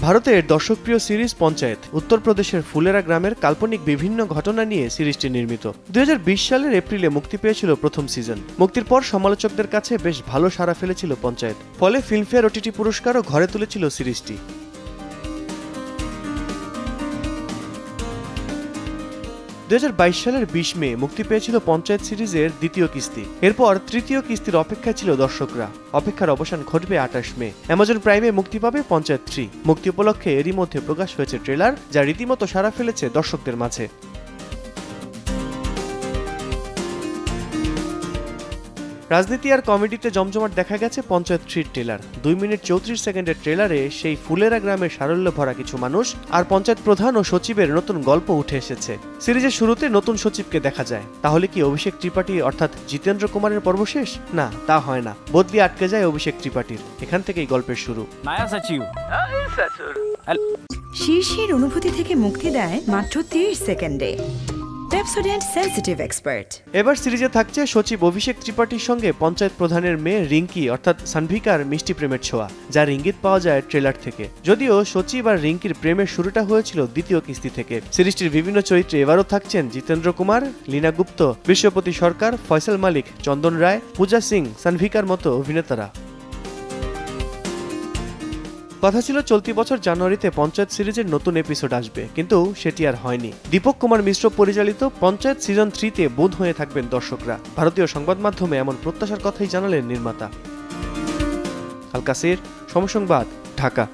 ভারতের দর্শকপ্রিয় সিরিজ পঞ্চায়েত উত্তরপ্রদেশের ফুলেরা গ্রামের কাল্পনিক বিভিন্ন ঘটনা নিয়ে সিরিজটি নির্মিত। 2020 সালের এপ্রিলে মুক্তি পেয়েছিল প্রথম সিজন। মুক্তির পর সমালোচকদের কাছে বেশ ভালো সাড়া ফেলেছিল পঞ্চায়েত, ফলে ফিল্মফেয়ার ওটিটি পুরস্কারও ঘরে তুলেছিল সিরিজটি। 2022 সালের 20 মে মুক্তি পেয়েছিল পঞ্চায়েত সিরিজের দ্বিতীয় কিস্তি। এরপর তৃতীয় কিস্তির অপেক্ষায় ছিল দর্শকরা। অপেক্ষার অবসান ঘটবে 28 মে। অ্যামাজন প্রাইমে মুক্তি পাবে পঞ্চায়েত 3। মুক্তি উপলক্ষে এরই মধ্যে প্রকাশ হয়েছে ট্রেলার, যা রীতিমতো সাড়া ফেলেছে দর্শকদের মাঝে। রাজনীতি আর কমেডিতে জমজমাট দেখা গেছে পঞ্চায়েত 3 ট্রেলার। 2 মিনিট 34 সেকেন্ডের ট্রেলারে সেই ফুলেরা গ্রামের সারল্য ভরা কিছু মানুষ আর পঞ্চায়েত প্রধান ও সচিবের নতুন গল্প উঠে এসেছে। সিরিজের শুরুতে নতুন সচিবকে দেখা যায়। তাহলে কি অভিষেক ত্রিপাঠী অর্থাৎ জিতেন্দ্র কুমারের পর্ব শেষ? না, তা হয় না। বদলি আটকে যায় অভিষেক ত্রিপাঠীর। এখান থেকেই গল্পের শুরু। নয়া সচিব শীর্ষের অনুভূতি থেকে মুক্তি দেয় মাত্র 30 সেকেন্ডে। এবার সিরিজে থাকছে সচিব অভিষেক ত্রিপাঠীর সঙ্গে পঞ্চায়েত প্রধানের মেয়ে রিঙ্কি অর্থাৎ সানভিকার মিষ্টি প্রেমের ছোঁয়া, যার ইঙ্গিত পাওয়া যায় ট্রেলার থেকে। যদিও সচিব আর রিঙ্কির প্রেমের শুরুটা হয়েছিল দ্বিতীয় কিস্তি থেকে। সিরিজটির বিভিন্ন চরিত্রে এবারও থাকছেন জিতেন্দ্র কুমার, লীনা গুপ্ত, বিশ্বপতি সরকার, ফয়সাল মালিক, চন্দন রায়, পূজা সিং, সানভিকার মতো অভিনেতারা। কথা ছিল চলতি বছর জানুয়ারিতে পঞ্চায়েত সিরিজের নতুন এপিসোড আসবে, কিন্তু সেটি আর হয়নি। দীপক কুমার মিশ্র পরিচালিত পঞ্চায়েত সিজন 3-তে বোধ হয়ে থাকবেন দর্শকরা। ভারতীয় সংবাদ মাধ্যমে এমন প্রত্যাশার কথাই জানালেন নির্মাতা। আল কাসির, সময় সংবাদ, ঢাকা।